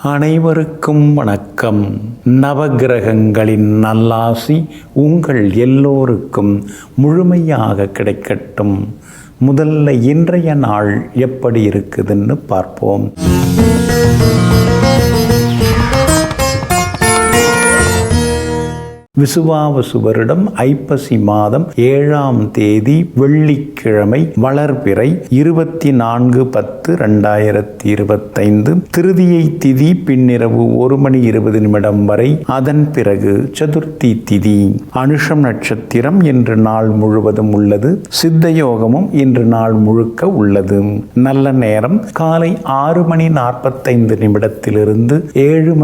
அனைவருக்கும் வணக்கம். நவகிரகங்களின் நல்லாசி உங்கள் எல்லோருக்கும் முழுமையாக கிடைக்கட்டும். முதல்ல இன்றைய நாள் எப்படி இருக்குதுன்னு பார்ப்போம். விசுவாவசு வருடம் ஐப்பசி மாதம் 7ஆம் தேதி வெள்ளிக்கிழமை, வளர்பிறை 24/10/2025. திருதியை திதி பின்னிரவு 1:20 வரை. அதன் பிறகு சதுர்த்தி திதி. அனுஷம் நட்சத்திரம் இன்று நாள் முழுவதும் உள்ளது. சித்த யோகமும் இன்று நாள் முழுக்க உள்ளது. நல்ல நேரம் காலை 6:45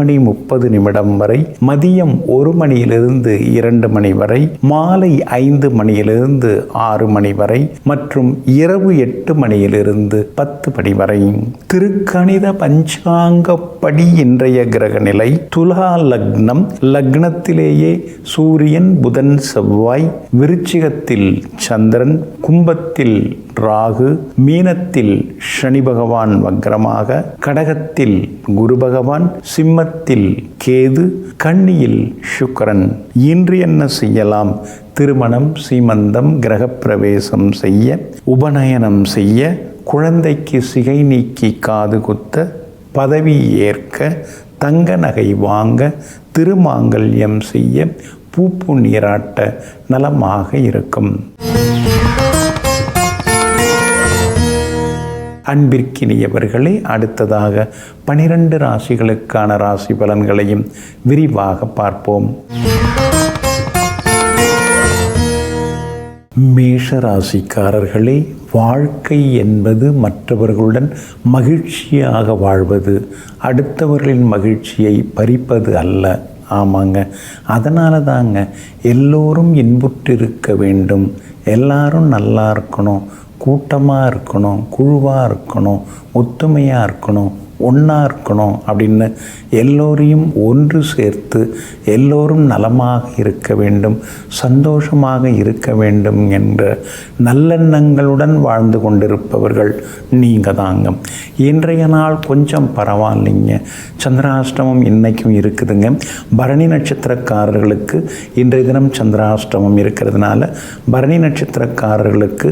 7:30 வரை. மதியம் 1 மணியிலிருந்து 2 மணி வரை. மாலை 5 மணியிலிருந்து 6 மணி வரை மற்றும் இரவு 8 மணியிலிருந்து 10 மணி வரை. திருக்கணித பஞ்சாங்கப்படி இன்றைய கிரக நிலை: துலா லக்னம். லக்னத்திலேயே சூரியன், புதன், செவ்வாய். விருச்சிகத்தில் சந்திரன், கும்பத்தில் ராகு, மீனத்தில் சனி பகவான் வக்ரமாக, கடகத்தில் குரு பகவான், சிம்மத்தில் கேது, கன்னியில் சுக்கிரன். இன்று என்ன செய்யலாம்? திருமணம், சீமந்தம், கிரகப்பிரவேசம் செய்ய, உபநயனம் செய்ய, குழந்தைக்கு சிகை நீக்கி காது குத்த, பதவி ஏற்க, தங்க நகை வாங்க, திருமாங்கல்யம் செய்ய, பூப்பு நீராட்ட நலமாக இருக்கும். அன்பிற்கினியவர்களே, அடுத்ததாக 12 ராசிகளுக்கான ராசி பலன்களையும் விரிவாக பார்ப்போம். மேஷ ராசிக்காரர்களே, வாழ்க்கை என்பது மற்றவர்களுடன் மகிழ்ச்சியாக வாழ்வது, அடுத்தவர்களின் மகிழ்ச்சியை பறிப்பது அல்ல. ஆமாங்க, அதனால தாங்க எல்லோரும் இன்புற்றிருக்க வேண்டும், எல்லாரும் நல்லா இருக்கணும், கூட்டமாக இருக்கணும், குழுவாக இருக்கணும், ஒத்துமையாக இருக்கணும், ஒன்றா இருக்கணும் அப்படின்னு எல்லோரையும் ஒன்று சேர்த்து எல்லோரும் நலமாக இருக்க வேண்டும், சந்தோஷமாக இருக்க வேண்டும் என்ற நல்லெண்ணங்களுடன் வாழ்ந்து கொண்டிருப்பவர்கள் நீங்கள் தாங்க. இன்றைய நாள் கொஞ்சம் பரவாயில்லைங்க. சந்திராஷ்டமம் இன்றைக்கும் இருக்குதுங்க. பரணி நட்சத்திரக்காரர்களுக்கு இன்றைய தினம் சந்திராஷ்டமம் இருக்கிறதுனால பரணி நட்சத்திரக்காரர்களுக்கு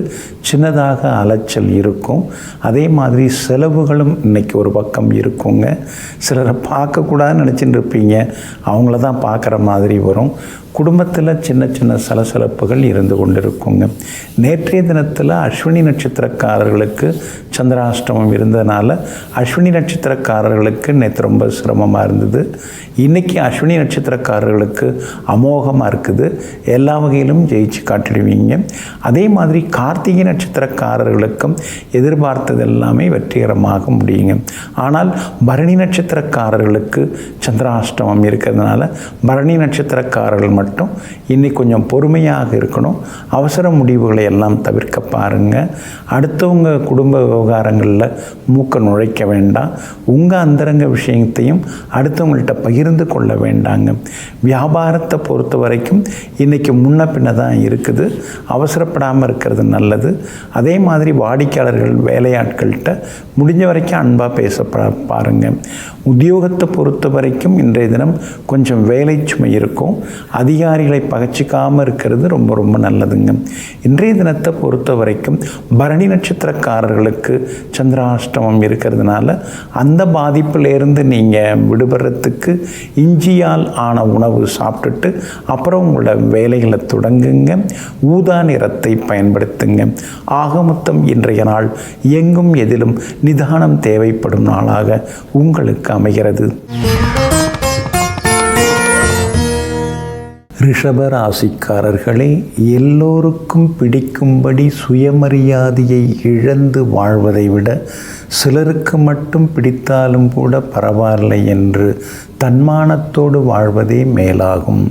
சின்னதாக அலைச்சல் இருக்கும். அதே மாதிரி செலவுகளும் இன்னைக்கு ஒரு பக்கம் இருக்குங்க. சிலரை பார்க்கக்கூடாதுன்னு நினச்சிட்டு இருப்பீங்க, அவங்கள தான் பார்க்குற மாதிரி வரும். குடும்பத்தில் சின்ன சின்ன சலசலப்புகள் இருந்து கொண்டிருக்குங்க. நேற்றைய தினத்தில் அஸ்வினி நட்சத்திரக்காரர்களுக்கு சந்திராஷ்டமம் இருந்ததுனால அஸ்வினி நட்சத்திரக்காரர்களுக்கு நேற்று ரொம்ப சிரமமாக இருந்தது. இன்றைக்கி அஸ்வினி நட்சத்திரக்காரர்களுக்கு அமோகமாக இருக்குது. எல்லா வகையிலும் ஜெயிச்சு காட்டிடுவீங்க. அதே மாதிரி கார்த்திகை நட்சத்திரக்காரர்களுக்கும் எதிர்பார்த்தது எல்லாமே வெற்றிகரமாக முடியுங்க. ஆனால் பரணி நட்சத்திரக்காரர்களுக்கு சந்திராஷ்டமம் இருக்கிறதுனால பரணி நட்சத்திரக்காரர்கள் மட்டும் இன்னைக்கு கொஞ்சம் பொறுமையாக இருக்கணும். அவசர முடிவுகளை எல்லாம் தவிர்க்க பாருங்கள். அடுத்தவங்க குடும்ப விவகாரங்களில் மூக்க நுழைக்க வேண்டாம். உங்கள் அந்தரங்க விஷயத்தையும் அடுத்தவங்கள்ட்ட பகிர்ந்து கொள்ள வேண்டாங்க. வியாபாரத்தை பொறுத்த வரைக்கும் இன்றைக்கி முன்ன பின்ன தான் இருக்குது. அவசரப்படாமல் இருக்கிறது நல்லது. அதே மாதிரி வாடிக்கையாளர்கள், வேலையாட்கள்கிட்ட முடிஞ்ச வரைக்கும் அன்பாக பேச பாருங்கள். உத்தியோகத்தை பொறுத்த வரைக்கும் இன்றைய தினம் கொஞ்சம் வேலை சுமை இருக்கும். அதிகாரிகளை பகச்சிக்காமல் இருக்கிறது ரொம்ப ரொம்ப நல்லதுங்க. இன்றைய தினத்தை பொறுத்த வரைக்கும் பரணி நட்சத்திரக்காரர்களுக்கு சந்திராஷ்டமம் இருக்கிறதுனால அந்த பாதிப்பிலேருந்து நீங்கள் விடுபடுறதுக்கு இஞ்சியால் ஆன உணவு சாப்பிட்டுட்டு அப்புறம் உங்களோட வேலைகளை தொடங்குங்க. ஊதா நிறத்தை பயன்படுத்துங்க. ஆகமொத்தம் இன்றைய நாள் எங்கும் எதிலும் நிதானம் தேவைப்படும் நாளாக உங்களுக்கு அமைகிறது. ரிஷப ராசிக்காரர்களே, எல்லோருக்கும் பிடிக்கும்படி சுயமரியாதையை இழந்து வாழ்வதை விட சிலருக்கு மட்டும் பிடித்தாலும் கூட பரவாயில்லை என்று தன்மானத்தோடு வாழ்வதே மேலாகும்.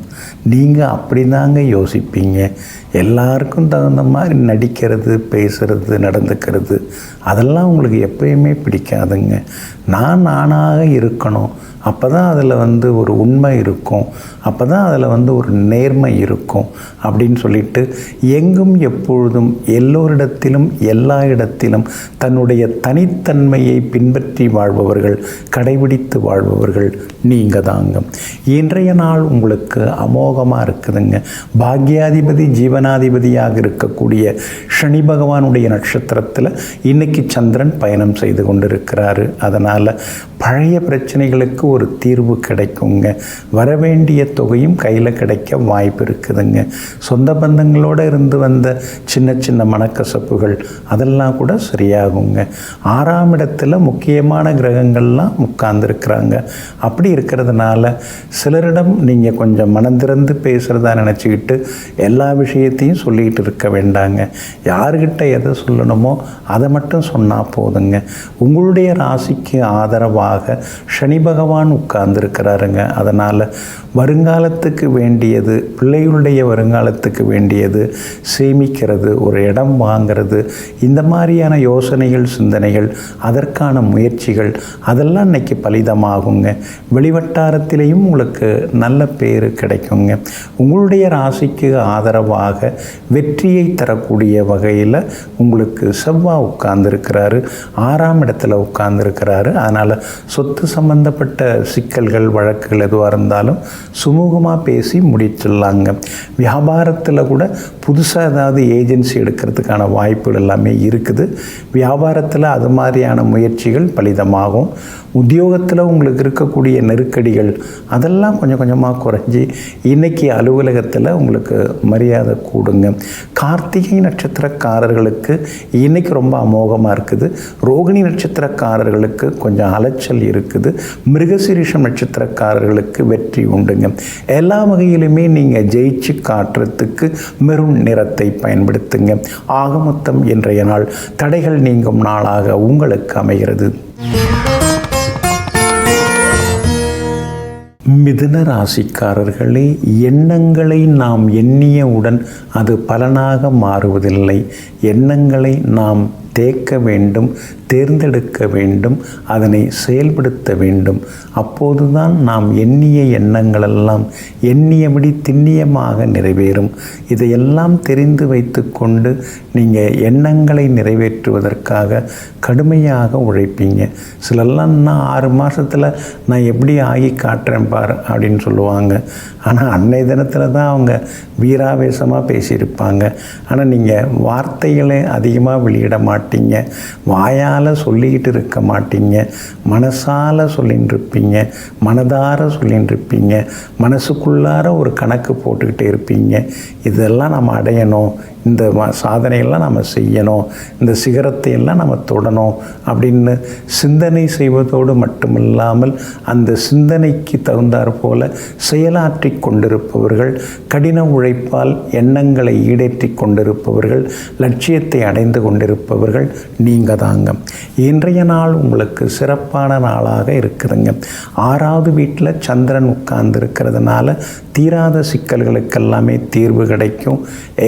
நீங்கள் அப்படி தாங்க யோசிப்பீங்க. எல்லாருக்கும் தகுந்த மாதிரி நடிக்கிறது, பேசுகிறது, நடந்துக்கிறது அதெல்லாம் உங்களுக்கு எப்பயுமே பிடிக்காதுங்க. நான் நானாக இருக்கணும் அப்போ தான் அதில் வந்து ஒரு உண்மை இருக்கும், அப்போ தான் அதில் வந்து ஒரு நேர்மை இருக்கும் அப்படின்னு சொல்லிட்டு எங்கும் எப்பொழுதும் எல்லோரிடத்திலும் எல்லா இடத்திலும் தன்னுடைய தனித்தன்மையை பின்பற்றி வாழ்பவர்கள், கடைபிடித்து வாழ்பவர்கள் நீங்கள் தாங்க. இன்றைய நாள் உங்களுக்கு அமோகமாக இருக்குதுங்க. பாக்யாதிபதி ஜீவனாதிபதியாக இருக்கக்கூடிய சனி பகவானுடைய நட்சத்திரத்தில் இன்னைக்கு சந்திரன் பயணம் செய்து கொண்டிருக்கிறாரு. அதனால் பழைய பிரச்சனைகளுக்கு ஒரு தீர்வு கிடைக்குங்க. வரவேண்டிய தொகையும் கையில் கிடைக்க வாய்ப்பு இருக்குதுங்க. சொந்த பந்தங்களோடு இருந்து வந்த சின்ன சின்ன மனக்கசப்புகள் அதெல்லாம் கூட சரியாகுங்க. 6ஆம் இடத்துல முக்கியமான கிரகங்கள்லாம் உட்கார்ந்துருக்குறாங்க. அப்படி இருக்கிறதுனால சிலரிடம் நீங்கள் கொஞ்சம் மனம் திறந்து பேசுகிறதா நினச்சிக்கிட்டு எல்லா விஷயத்தையும் சொல்லிகிட்டு இருக்க வேண்டாங்க. யார்கிட்ட எதை சொல்லணுமோ அதை மட்டும் சொன்னால் போதுங்க. உங்களுடைய ராசிக்கு ஆதரவாக சனி பகவான் உட்கார்ந்துருக்கிறாருங்க. அதனால் வருங்காலத்துக்கு வேண்டியது, பிள்ளைகளுடைய வருங்காலத்துக்கு வேண்டியது, சேமிக்கிறது, ஒரு இடம் வாங்கிறது, இந்த மாதிரியான யோசனைகள், சிந்தனைகள், அதற்கான முயற்சிகள் அதெல்லாம் இன்னைக்கு பலிதமாகுங்க. வெளிவட்டாரத்திலேயும் உங்களுக்கு நல்ல பேர் கிடைக்குங்க. உங்களுடைய ராசிக்கு ஆதரவாக வெற்றியை தரக்கூடிய வகையில் உங்களுக்கு செவ்வாய் உட்கார்ந்துருக்கிறாரு, 6ஆம் இடத்துல உட்கார்ந்துருக்கிறாரு. அதனால் சொத்து சம்பந்தப்பட்ட சிக்கல்கள், வழக்குகள் எதுவாக இருந்தாலும் சுமூகமாக பேசி முடிச்சிடலாங்க. வியாபாரத்தில் கூட புதுசாக ஏதாவது ஏஜென்சி எடுக்கிறதுக்கான வாய்ப்புகள் எல்லாமே இருக்குது. வியாபாரத்தில் அது மாதிரியான முயற்சிகள் பலிதமாகும். உத்தியோகத்தில் உங்களுக்கு இருக்கக்கூடிய நெருக்கடிகள் அதெல்லாம் கொஞ்சம் கொஞ்சமாக குறைஞ்சி இன்றைக்கி அலுவலகத்தில் உங்களுக்கு மரியாதை கூடுங்க. கார்த்திகை நட்சத்திரக்காரர்களுக்கு இன்றைக்கி ரொம்ப அமோகமாக இருக்குது. ரோகிணி நட்சத்திரக்காரர்களுக்கு கொஞ்சம் அலைச்சல் இருக்குது. மிருகசீரிஷம் நட்சத்திரக்காரர்களுக்கு வெற்றி உண்டுங்க. எல்லா வகையிலுமே நீங்கள் ஜெயிச்சு காட்டுறதுக்கு மெரூன் நிறத்தை பயன்படுத்துங்க. ஆக மொத்தம் இன்றைய நாள் தடைகள் நீங்கும் நாளாக உங்களுக்கு அமைகிறது. மிதுன ராசிக்காரர்களே, எண்ணங்களை நாம் எண்ணியவுடன் அது பலனாக மாறுவதில்லை. எண்ணங்களை நாம் தேக்க வேண்டும், தேர்ந்தெடுக்க வேண்டும், அதனை செயல்படுத்த வேண்டும். அப்போதுதான் நாம் எண்ணிய எண்ணங்களெல்லாம் எண்ணியபடி திண்ணியமாக நிறைவேறும். இதையெல்லாம் தெரிந்து வைத்து கொண்டு நீங்கள் எண்ணங்களை நிறைவேற்றுவதற்காக கடுமையாக உழைப்பீங்க. சிலெல்லாம் நான் 6 மாதத்தில் நான் எப்படி ஆகி காட்டுறேன் பார் அப்படின்னு சொல்லுவாங்க. ஆனால் அன்னைய தினத்தில் தான் அவங்க வீராவேசமாக பேசியிருப்பாங்க. ஆனால் நீங்கள் வார்த்தைகளை அதிகமாக வெளியிட மாட்டீங்க, வாயால் சொல்லிக்கிட்டு இருக்க மாட்டீங்க, மனசால் சொல்லின்னு இருப்பீங்க, மனதார சொல்லின்னு இருப்பீங்க, மனசுக்குள்ளார ஒரு கணக்கு போட்டுக்கிட்டே இருப்பீங்க. இதெல்லாம் நம்ம அடையணும், இந்த சாதனையெல்லாம் நம்ம செய்யணும், இந்த சிகரத்தை எல்லாம் நம்ம தொடணும் அப்படின்னு சிந்தனை செய்வதோடு மட்டுமில்லாமல் அந்த சிந்தனைக்கு தகுந்தாற் போல செயலாற்றி கொண்டிருப்பவர்கள், கடின உழைப்பால் எண்ணங்களை ஈடேற்றி கொண்டிருப்பவர்கள், லட்சியத்தை அடைந்து கொண்டிருப்பவர்கள் நீங்கள் தாங்க. இன்றைய நாள் உங்களுக்கு சிறப்பான நாளாக இருக்குதுங்க. 6ஆவது வீட்டில் சந்திரன் உட்கார்ந்து இருக்கிறதுனால தீராத சிக்கல்களுக்கெல்லாமே தீர்வு கிடைக்கும்.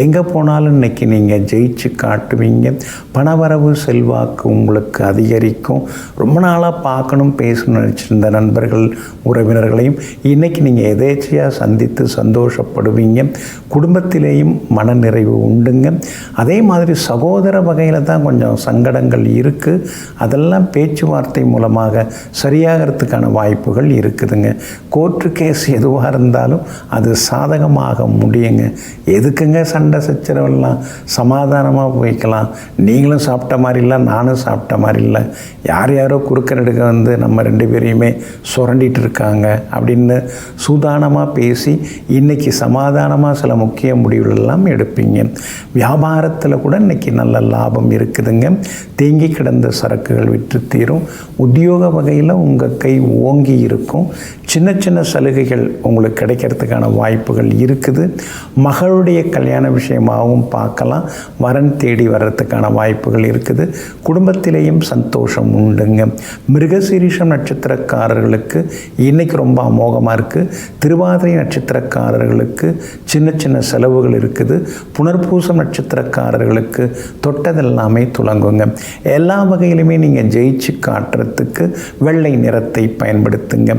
எங்கே போனாலும் இன்றைக்கி நீங்கள் ஜெயிச்சு காட்டுவீங்க. பணவரவு, செல்வாக்கு உங்களுக்கு அதிகரிக்கும். ரொம்ப நாளாக பார்க்கணும், பேசணும்னு நினச்சிருந்த நண்பர்கள், உறவினர்களையும் இன்றைக்கி நீங்கள் எதேச்சையாக சந்தித்து சந்தோஷப்படுவீங்க. குடும்பத்திலேயும் மனநிறைவு உண்டுங்க. அதே மாதிரி சகோதர வகையில் தான் கொஞ்சம் சங்கடங்கள் இருக்குது. அதெல்லாம் பேச்சுவார்த்தை மூலமாக சரியாகிறதுக்கான வாய்ப்புகள் இருக்குதுங்க. கோர்ட்டு கேஸ் எதுவாக இருந்தாலும் அது சாதகமாக முடியுங்க. எதுக்குங்க சண்டை சச்சரவெல்லாம், சமாதானமாக போய்க்கலாம். நீங்களும் சாப்பிட்ட மாதிரி இல்லை, நானும் சாப்பிட்ட மாதிரி இல்லை, யார் யாரோ குறுக்க நடுக்க வந்து நம்ம 2 பேரையுமே சுரண்டிட்டு இருக்காங்க அப்படின்னு சூதானமாக பேசி இன்றைக்கி சமாதானமாக சில முக்கிய முடிவுகளெல்லாம் எடுப்பீங்க. வியாபாரத்தில் கூட இன்றைக்கி நல்ல லாபம் இருக்குதுங்க. தேங்கி கிடந்த சரக்குகள் விற்று தீரும். உத்தியோக வகையில் உங்கள் கை ஓங்கி இருக்கும். சின்ன சின்ன சலுகைகள் உங்களுக்கு கிடைக்கிறதுக்கான வாய்ப்புகள் இருக்குது. மகளுடைய கல்யாண விஷயமாகவும் யோகம் பார்க்கலாம். வரன் தேடி வர்றதுக்கான வாய்ப்புகள் இருக்குது. குடும்பத்திலேயும் சந்தோஷம் உண்டுங்க. மிருகசீரிஷம் நட்சத்திரக்காரர்களுக்கு இன்றைக்கி ரொம்ப அமோகமாக இருக்குது. திருவாதிரை நட்சத்திரக்காரர்களுக்கு சின்ன சின்ன செலவுகள் இருக்குது. புனர்பூசம் நட்சத்திரக்காரர்களுக்கு தொட்டதெல்லாமே துலங்குங்க. எல்லா வகையிலுமே நீங்கள் ஜெயிச்சு காட்டுறதுக்கு வெள்ளை நிறத்தை பயன்படுத்துங்க.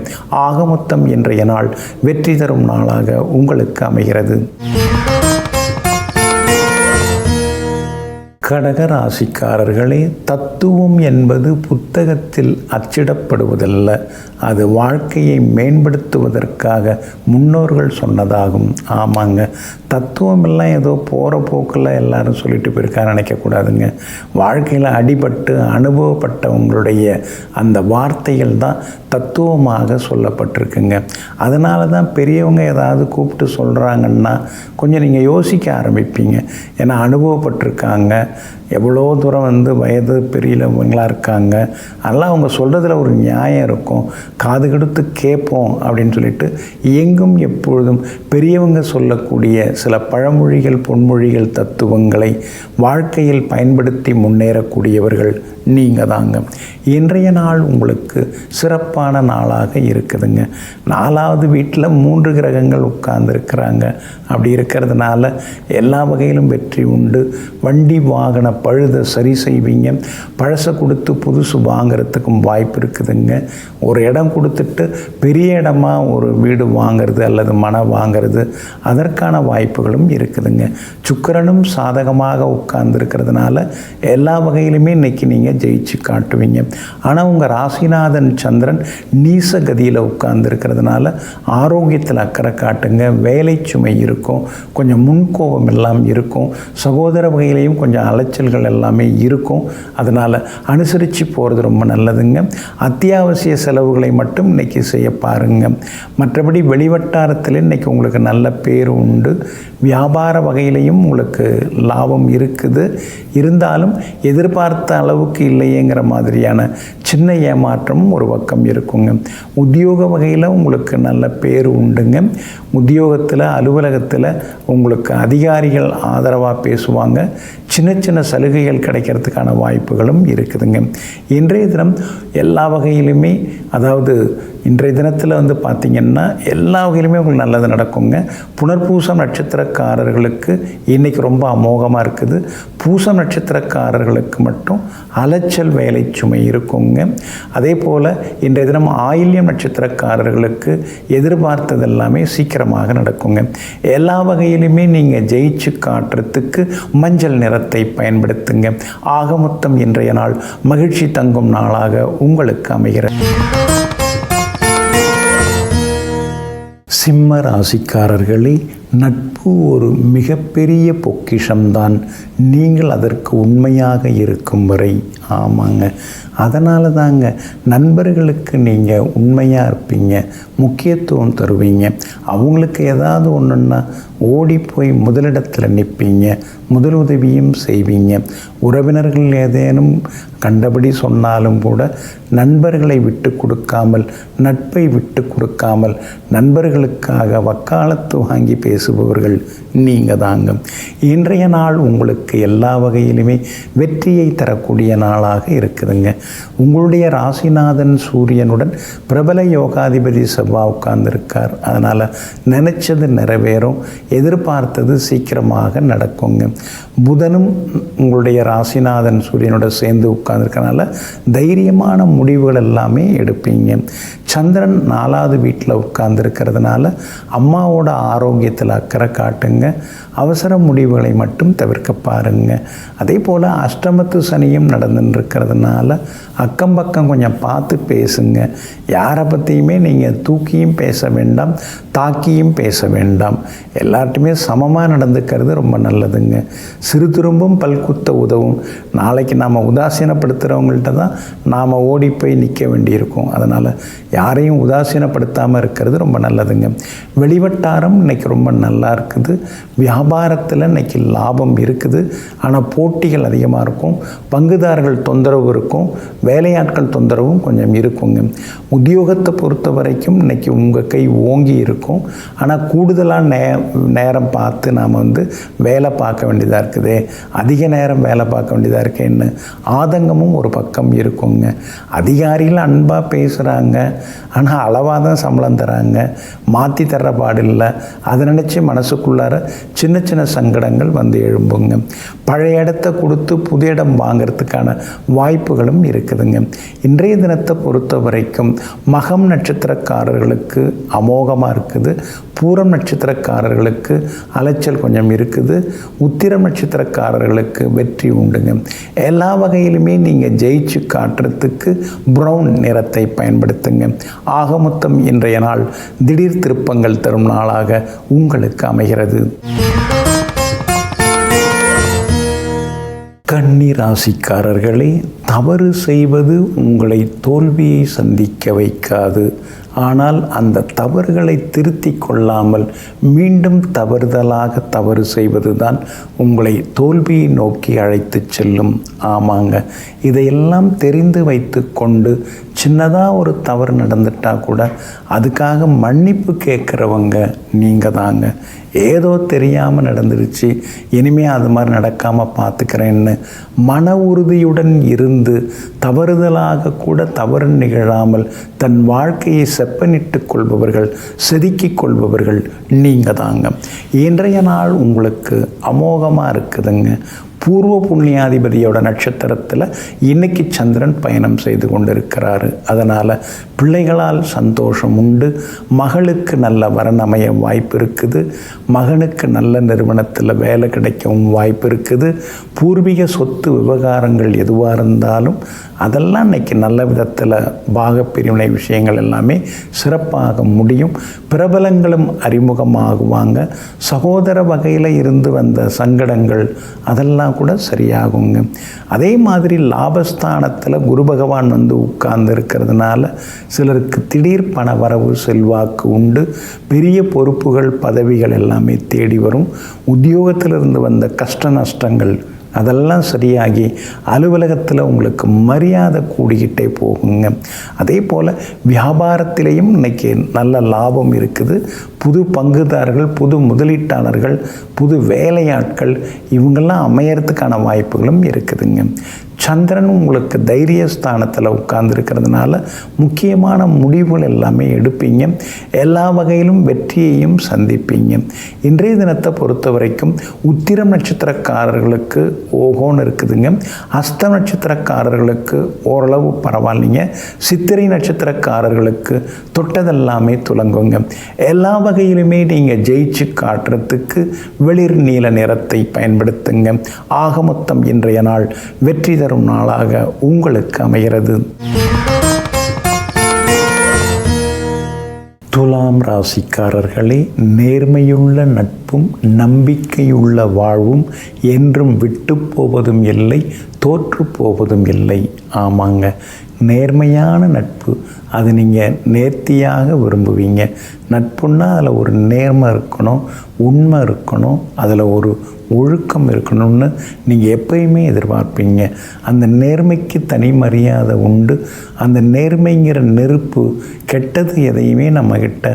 ஆக மொத்தம் இன்றைய நாள் வெற்றி தரும் நாளாக உங்களுக்கு அமைகிறது. கடகராசிக்காரர்களே, தத்துவம் என்பது புத்தகத்தில் அச்சிடப்படுவதல்ல, அது வாழ்க்கையை மேம்படுத்துவதற்காக முன்னோர்கள் சொன்னதாகும். ஆமாங்க, தத்துவம் எல்லாம் ஏதோ போகிற போக்கில் எல்லாரும் சொல்லிட்டு போயிருக்கான்னு நினைக்கக்கூடாதுங்க. வாழ்க்கையில் அடிபட்டு அனுபவப்பட்டவங்களுடைய அந்த வார்த்தைகள் தான் தத்துவமாக சொல்லப்பட்டிருக்குங்க. அதனால தான் பெரியவங்க ஏதாவது கூப்பிட்டு சொல்கிறாங்கன்னா கொஞ்சம் நீங்கள் யோசிக்க ஆரம்பிப்பீங்க. ஏன்னா அனுபவப்பட்டிருக்காங்க, எவ்வளோ தூரம் வயது பெரியவங்களாக இருக்காங்க. அதெல்லாம் அவங்க சொல்கிறதுல ஒரு நியாயம் இருக்கும். காது கொடுத்து கேட்போம் அப்படின்னு சொல்லிட்டு எங்கும் எப்பொழுதும் பெரியவங்க சொல்லக்கூடிய சில பழமொழிகள், பொன்மொழிகள், தத்துவங்களை வாழ்க்கையில் பயன்படுத்தி முன்னேறக்கூடியவர்கள் நீங்கள் தாங்க. இன்றைய நாள் உங்களுக்கு சிறப்பான நாளாக இருக்குதுங்க. 4வது வீட்டில் 3 கிரகங்கள் உட்கார்ந்துருக்கிறாங்க. அப்படி இருக்கிறதுனால எல்லா வகையிலும் வெற்றி உண்டு. வண்டி வாகன பழுதை சரி செய்வீங்க. பழசை கொடுத்து புதுசு வாங்கிறதுக்கும் வாய்ப்பு இருக்குதுங்க. ஒரு இடம் கொடுத்துட்டு பெரிய இடமா ஒரு வீடு வாங்கிறது அல்லது மனை வாங்கிறது, அதற்கான வாய்ப்புகளும் இருக்குதுங்க. சுக்கிரனும் சாதகமாக உட்கார்ந்துருக்கிறதுனால எல்லா வகையிலுமே இன்றைக்கி நீங்கள் ஜெயிச்சு காட்டுவீங்க. ஆனால் உங்கள் ராசிநாதன் சந்திரன் நீச கதியில் உட்கார்ந்துருக்கிறதுனால ஆரோக்கியத்தில் அக்கறை காட்டுங்க. வேலை சுமை இருக்கும், கொஞ்சம் முன்கோபம் எல்லாம் இருக்கும். சகோதர வகையிலையும் கொஞ்சம் அலைச்சல்கள் எல்லாமே இருக்கும். அதனால் அனுசரித்து போகிறது ரொம்ப நல்லதுங்க. அத்தியாவசிய செலவுகளை மட்டும் இன்றைக்கி செய்ய பாருங்க. மற்றபடி வெளிவட்டாரத்தில் இன்றைக்கி உங்களுக்கு நல்ல பேர் உண்டு. வியாபார வகையிலையும் உங்களுக்கு லாபம் இருக்குது. இருந்தாலும் எதிர்பார்த்த அளவுக்கு இல்லையேங்கிற மாதிரியான சின்ன ஏமாற்றமும் ஒரு பக்கம் இருக்குங்க. உத்தியோக வகையில் உங்களுக்கு நல்ல பேர் உண்டுங்க. உத்தியோகத்தில், அலுவலகத்தில் உங்களுக்கு அதிகாரிகள் ஆதரவாக பேசுவாங்க. சின்ன சின்ன சலுகைகள் கிடைக்கிறதுக்கான வாய்ப்புகளும் இருக்குதுங்க. இன்றைய தினம் எல்லா வகையிலுமே, அதாவது இன்றைய தினத்தில் பார்த்திங்கன்னா எல்லா வகையிலுமே உங்களுக்கு நல்லது நடக்குங்க. புனர்பூசம் நட்சத்திரக்காரர்களுக்கு இன்றைக்கி ரொம்ப அமோகமாக இருக்குது. பூசம் நட்சத்திரக்காரர்களுக்கு மட்டும் அலைச்சல் வேலை சுமை இருக்குங்க. அதே போல் இன்றைய தினம் ஆயில்யம் நட்சத்திரக்காரர்களுக்கு எதிர்பார்த்தது எல்லாமே சீக்கிரமாக நடக்குங்க. எல்லா வகையிலுமே நீங்கள் ஜெயிச்சு காட்டுறதுக்கு மஞ்சள் நிறத்தை பயன்படுத்துங்க. ஆக மொத்தம் இன்றைய நாள் மகிழ்ச்சி தங்கும் நாளாக உங்களுக்கு அமைகிறது. சிம்ம ராசிக்காரர்களே, நட்பு ஒரு மிகப்பெரிய பொக்கிஷம்தான், நீங்கள் அதற்கு உண்மையாக இருக்கும் வரை. ஆமாங்க, அதனால தாங்க நண்பர்களுக்கு நீங்கள் உண்மையாக இருப்பீங்க, முக்கியத்துவம் தருவீங்க. அவங்களுக்கு ஏதாவது ஒன்றுன்னா ஓடி போய் முதலிடத்தில் நிற்பீங்க, முதல் உதவியும் செய்வீங்க. உறவினர்கள் ஏதேனும் கண்டபடி சொன்னாலும் கூட நண்பர்களை விட்டு கொடுக்காமல், நட்பை விட்டு கொடுக்காமல் நண்பர்களுக்காக வக்காலத்து வாங்கி பேசுபவர்கள் நீங்கள் தாங்க. இன்றைய நாள் உங்களுக்கு எல்லா வகையிலுமே வெற்றியை தரக்கூடிய நாளாக இருக்குதுங்க. உங்களுடைய ராசிநாதன் சூரியனுடன் பிரபல யோகாதிபதி செவ்வாய் உட்கார்ந்துருக்கார். அதனால் நினைச்சது நிறைவேறும், எதிர்பார்த்தது சீக்கிரமாக நடக்குங்க. புதனும் உங்களுடைய ராசிநாதன் சூரியனோட சேர்ந்து உட்கார்ந்துருக்கனால தைரியமான முடிவுகள் எல்லாமே எடுப்பீங்க. சந்திரன் 4வது வீட்டில் உட்கார்ந்துருக்கிறதுனால அம்மாவோட ஆரோக்கியத்தில் அக்கறை காட்டுங்க. அவசர முடிவுகளை மட்டும் தவிர்க்க பாருங்க. அதே போல் அஷ்டமத்து சனியும் நடந்துருக்கிறதுனால அக்கம் பக்கம் கொஞ்சம் பார்த்து பேசுங்க. யாரை பற்றியுமே நீங்கள் தூக்கியும் பேச வேண்டாம், தாக்கியும் பேச வேண்டாம். எல்லார்ட்டுமே சமமாக நடந்துக்கிறது ரொம்ப நல்லதுங்க. சிறு திரும்பும் பல்குத்த உதவும். நாளைக்கு நாம் உதாசீனப்படுத்துகிறவங்கள்ட்ட தான் நாம் ஓடி போய் நிற்க வேண்டியிருக்கும். அதனால் யாரையும் உதாசீனப்படுத்தாமல் இருக்கிறது ரொம்ப நல்லதுங்க. வெளிவட்டாரம் இன்றைக்கி ரொம்ப நல்லா இருக்குது. வியாபாரத்தில் இன்றைக்கி லாபம் இருக்குது. ஆனால் போட்டிகள் அதிகமாக இருக்கும், பங்குதாரர்கள் தொந்தரவு இருக்கும். வேலையாட்கள் தொந்தரவும் கொஞ்சம் இருக்குங்க. உத்தியோகத்தை பொறுத்த வரைக்கும் இன்றைக்கி உங்கள் கை ஓங்கி இருக்கும். ஆனால் கூடுதலாக நேரம் பார்த்து நாம் வேலை பார்க்க வேண்டியதாக இருக்குது, அதிக நேரம் வேலை பார்க்க வேண்டியதாக இருக்கேன்னு ஆதங்கமும் ஒரு பக்கம் இருக்குங்க. அதிகாரிகள் அன்பாக பேசுகிறாங்க, ஆனால் அளவாக தான் சம்பளம் தராங்க, மாற்றி தர்ற பாடில்லை. அதை நினச்சி மனசுக்குள்ளார சின்ன சின்ன சங்கடங்கள் எழும்புங்க. பழைய இடத்த கொடுத்து புதிய இடம் வாங்கிறதுக்கான வாய்ப்புகளும் இருக்குதுங்க. இன்றைய தினத்தை பொறுத்த வரைக்கும் மகம் நட்சத்திரக்காரர்களுக்கு அமோகமாக இருக்குது. பூரம் நட்சத்திரக்காரர்களுக்கு அலைச்சல் கொஞ்சம் இருக்குது. உத்திரம் நட்சத்திரக்காரர்களுக்கு வெற்றி உண்டுங்க. எல்லா வகையிலுமே நீங்கள் ஜெயிச்சு காட்டுறதுக்கு ப்ரௌன் நிறத்தை பயன்படுத்துங்க. ஆக மொத்தம் இன்றைய நாள் திடீர் திருப்பங்கள் தரும் நாளாக உங்களுக்கு அமைகிறது. கன்னி ராசிக்காரர்களே, தவறு செய்வது உங்களை தோல்வியை சந்திக்க வைக்காது. ஆனால் அந்த தவறுகளை திருத்தி கொள்ளாமல் மீண்டும் தவறுதலாக தவறு செய்வது தான் உங்களை தோல்வியை நோக்கி அழைத்து செல்லும். ஆமாங்க, இதையெல்லாம் தெரிந்து வைத்து கொண்டு சின்னதாக ஒரு தவறு நடந்துட்டால் கூட அதுக்காக மன்னிப்பு கேட்குறவங்க நீங்கள் தாங்க. ஏதோ தெரியாமல் நடந்துருச்சு, இனிமேல் அது மாதிரி நடக்காமல் பார்த்துக்கிறேன்னு மன உறுதியுடன் இருந்து தவறுதலாக கூட தவறு நிகழாமல் தன் வாழ்க்கையை செப்பனிட்டு கொள்பவர்கள், செதுக்கிக் கொள்பவர்கள் நீங்கள் தாங்க. இன்றைய நாள் உங்களுக்கு அமோகமாக இருக்குதுங்க. பூர்வ புண்ணியாதிபதியோட நட்சத்திரத்தில் இன்னைக்கு சந்திரன் பயணம் செய்து கொண்டிருக்கிறாரு. அதனால் பிள்ளைகளால் சந்தோஷம் உண்டு. மகளுக்கு நல்ல வரன் அமைய வாய்ப்பு இருக்குது. மகனுக்கு நல்ல நிறுவனத்தில் வேலை கிடைக்கவும் வாய்ப்பு இருக்குது. பூர்வீக சொத்து விவகாரங்கள் எதுவாக இருந்தாலும் அதெல்லாம் இன்றைக்கி நல்ல விதத்தில் பாகப்பிரிவினை விஷயங்கள் எல்லாமே சிறப்பாக முடியும். பிரபலங்களும் அறிமுகமாகுவாங்க. சகோதர வகையில் இருந்து வந்த சங்கடங்கள் அதெல்லாம் கூட சரியாகுங்க. அதே மாதிரி லாபஸ்தானத்தில் குரு பகவான் உட்கார்ந்து இருக்கிறதுனால சிலருக்கு திடீர் பண வரவு செல்வாக்கு உண்டு. பெரிய பொறுப்புகள் பதவிகள் எல்லாமே தேடி வரும். உத்தியோகத்திலிருந்து வந்த கஷ்ட நஷ்டங்கள் அதெல்லாம் சரியாகி அலுவலகத்தில் உங்களுக்கு மரியாதை கூடிக்கிட்டே போகுங்க. அதே போல் வியாபாரத்திலையும் இன்றைக்கி நல்ல லாபம் இருக்குது. புது பங்குதாரர்கள், புது முதலீட்டாளர்கள், புது வேலையாட்கள் இவங்கெல்லாம் அமையறதுக்கான வாய்ப்புகளும் இருக்குதுங்க. சந்திரன் உங்களுக்கு தைரியஸ்தானத்தில் உட்கார்ந்துருக்கிறதுனால முக்கியமான முடிவுகள் எல்லாமே எடுப்பீங்க. எல்லா வகையிலும் வெற்றியையும் சந்திப்பீங்க. இன்றைய தினத்தை பொறுத்த வரைக்கும் உத்திரம் நட்சத்திரக்காரர்களுக்கு ஓகோன்னு இருக்குதுங்க. அஸ்தம் நட்சத்திரக்காரர்களுக்கு ஓரளவு பரவாயில்லைங்க. சித்திரை நட்சத்திரக்காரர்களுக்கு தொட்டதெல்லாமே துலங்குங்க. எல்லா வகையிலுமே நீங்கள் ஜெயிச்சு காட்டுறதுக்கு வெளிர் நீல நிறத்தை பயன்படுத்துங்க. ஆக மொத்தம் இன்றைய நாள் வெற்றி தரும் நாளாக உங்களுக்கு அமைகிறது. துலாம் ராசிக்காரர்களே, நேர்மையுள்ள நட்பும் நம்பிக்கையுள்ள வாழ்வும் என்றும் விட்டு போவதும் இல்லை, தோற்று போவதும் இல்லை. ஆமாங்க, நேர்மையான நட்பு அது நீங்கள் நேர்த்தியாக விரும்புவீங்க. நட்புன்னா அதில் ஒரு நேர்மை இருக்கணும், உண்மை இருக்கணும், அதில் ஒரு ஒழுக்கம் இருக்கணும்னு நீங்கள் எப்பயுமே எதிர்பார்ப்பீங்க. அந்த நேர்மைக்கு தனி மரியாதை உண்டு. அந்த நேர்மைங்கிற நெருப்பு கெட்டது எதையுமே நம்மக்கிட்ட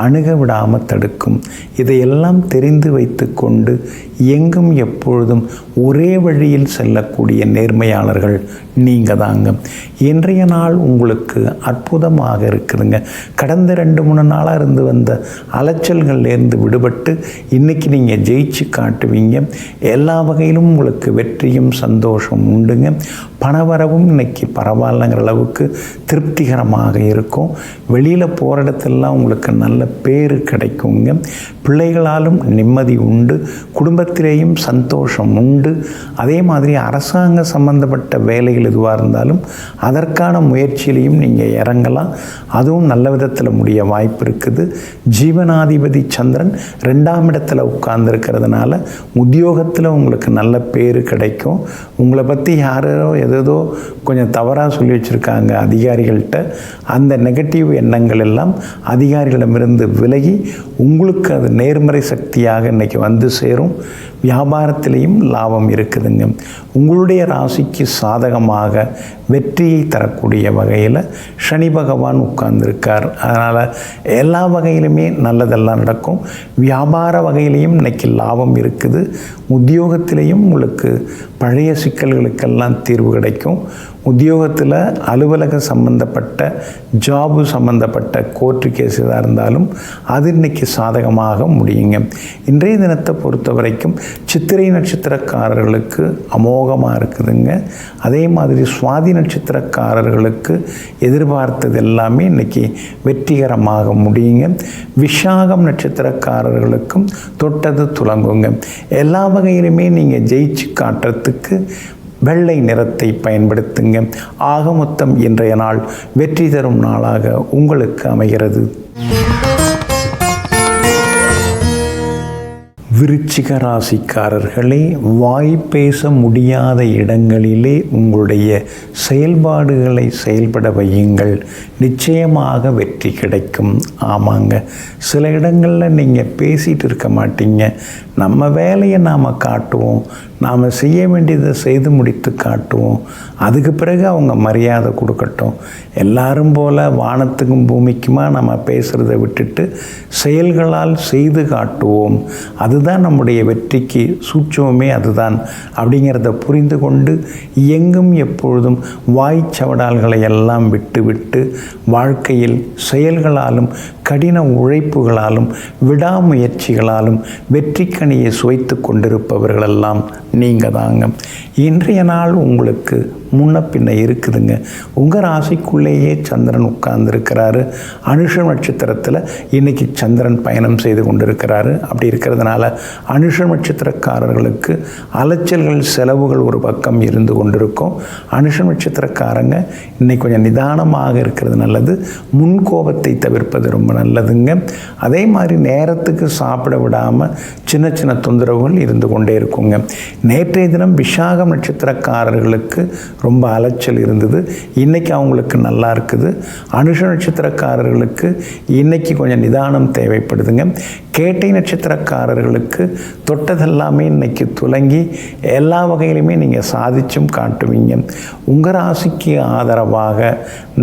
அணுக விடாமல் தடுக்கும். இதையெல்லாம் தெரிந்து வைத்து கொண்டு எங்கும் எப்பொழுதும் ஒரே வழியில் செல்லக்கூடிய நேர்மையாளர்கள் நீங்கள் தாங்க. இன்றைய நாள் உங்களுக்கு அற்புதமாக இருக்குதுங்க. கடந்த 2-3 நாளாக இருந்து வந்த அலைச்சல்கள்லேருந்து விடுபட்டு இன்றைக்கி நீங்கள் ஜெயிச்சு காட்டுவீங்க. எல்லா வகையிலும் உங்களுக்கு வெற்றியும் சந்தோஷம் உண்டுங்க. பணவரவும் இன்னைக்கு பரவாயில்லைங்கிற அளவுக்கு திருப்திகரமாக இருக்கும். வெளியில் போகிற இடத்துலலாம் உங்களுக்கு நல்ல பேர் கிடைக்குங்க. பிள்ளைகளாலும் நிம்மதி உண்டு. குடும்பத்திலேயும் சந்தோஷம் உண்டு. அதே மாதிரி அரசாங்க சம்பந்தப்பட்ட வேலைகள் எதுவாக இருந்தாலும் அதற்கான முயற்சியிலையும் நீங்கள் இறங்கலாம். அதுவும் நல்ல விதத்தில் முடிய வாய்ப்பு இருக்குது. ஜீவனாதிபதி சந்திரன் 2ஆம் இடத்துல உட்கார்ந்துருக்கிறதுனால உத்தியோகத்தில் உங்களுக்கு நல்ல பேர் கிடைக்கும். உங்களை பற்றி யாரோ ஏதேதோ கொஞ்சம் தவறாக சொல்லி வச்சுருக்காங்க அதிகாரிகள்கிட்ட. அந்த நெகட்டிவ் எண்ணங்கள் எல்லாம் அதிகாரிகளிடமிருந்து விலகி உங்களுக்கு அது நேர்மறை சக்தியாக இன்றைக்கி வந்து சேரும். வியாபாரத்திலையும் லாபம் இருக்குதுங்க. உங்களுடைய ராசிக்கு சாதகமாக வெற்றியை தரக்கூடிய வகையில் சனி பகவான் உட்கார்ந்துருக்கார். அதனால் எல்லா வகையிலுமே நல்லதெல்லாம் நடக்கும். வியாபார வகையிலையும் இன்றைக்கி லாபம் இருக்குது. உத்தியோகத்திலையும் உங்களுக்கு பழைய சிக்கல்களுக்கெல்லாம் தீர்வு கிடைக்கும். உத்தியோகத்தில் அலுவலக சம்பந்தப்பட்ட ஜாபு சம்பந்தப்பட்ட கோர்ட்டு கேஸ் எதாக இருந்தாலும் அது இன்றைக்கி சாதகமாக முடியுங்க. இன்றைய தினத்தை பொறுத்த வரைக்கும் சித்திரை நட்சத்திரக்காரர்களுக்கு அமோகமாக இருக்குதுங்க. அதே மாதிரி சுவாதி நட்சத்திரக்காரர்களுக்கு எதிர்பார்த்தது எல்லாமே இன்றைக்கி வெற்றிகரமாக முடியுங்க. விஷாகம் நட்சத்திரக்காரர்களுக்கும் தொட்டது துலங்குங்க. எல்லா வகையிலுமே நீங்கள் ஜெயிச்சு காட்டுறதுக்கு வெள்ளை நிறத்தை பயன்படுத்துங்க. ஆக மொத்தம் இன்றைய நாள் வெற்றி தரும் நாளாக உங்களுக்கு அமைகிறது. விருச்சிக ராசிக்காரர்களே, வாய் பேச முடியாத இடங்களிலே உங்களுடைய செயல்பாடுகளை செயல்பட வையுங்கள். நிச்சயமாக வெற்றி கிடைக்கும். ஆமாங்க, சில இடங்களில் நீங்கள் பேசிகிட்டு இருக்க மாட்டீங்க. நம்ம வேலையை நாம் காட்டுவோம், நாம் செய்ய வேண்டியதை செய்து முடித்து காட்டுவோம். அதுக்கு பிறகு அவங்க மரியாதை கொடுக்கட்டும். எல்லாரும் போல் வானத்துக்கும் பூமிக்குமா நம்ம பேசுகிறத விட்டுட்டு செயல்களால் செய்து காட்டுவோம். அதுதான் நம்முடைய வெற்றிக்கு சூட்சமே அதுதான் அப்படிங்கிறத புரிந்து கொண்டு எங்கும் எப்பொழுதும் வாய்ச்சவடால்களை எல்லாம் விட்டு வாழ்க்கையில் செயல்களாலும் கடின உழைப்புகளாலும் விடாமுயற்சிகளாலும் வெற்றி கனியை சுவைத்து கொண்டிருப்பவர்களெல்லாம் நீங்கள் தாங்க. இன்றைய நாள் உங்களுக்கு முன்ன பின்ன இருக்குதுங்க. உங்கள் ராசிக்குள்ளேயே சந்திரன் உட்கார்ந்துருக்கிறாரு. அனுஷம் நட்சத்திரத்தில் இன்றைக்கி சந்திரன் பயணம் செய்து கொண்டிருக்கிறாரு. அப்படி இருக்கிறதுனால அனுஷம் நட்சத்திரக்காரர்களுக்கு அலைச்சல்கள் செலவுகள் ஒரு பக்கம் இருந்து கொண்டிருக்கும். அனுஷம் நட்சத்திரக்காரங்க இன்றைக்கி கொஞ்சம் நிதானமாக இருக்கிறது நல்லது. முன்கோபத்தை தவிர்ப்பது ரொம்ப நல்லதுங்க. அதே மாதிரி நேரத்துக்கு சாப்பிட விடாமல் சின்ன சின்ன தொந்தரவுகள் இருந்து கொண்டே இருக்குங்க. நேற்றைய தினம் விஷாகம் நட்சத்திரக்காரர்களுக்கு ரொம்ப அலைச்சல் இருந்தது. இன்றைக்கி அவங்களுக்கு நல்லா இருக்குது. அனுஷ நட்சத்திரக்காரர்களுக்கு இன்றைக்கி கொஞ்சம் நிதானம் தேவைப்படுதுங்க. கேட்டை நட்சத்திரக்காரர்களுக்கு தொட்டதெல்லாமே இன்றைக்கி துலங்கி எல்லா வகையிலுமே நீங்கள் சாதிச்சும் காட்டுவீங்க. உங்கள் ராசிக்கு ஆதரவாக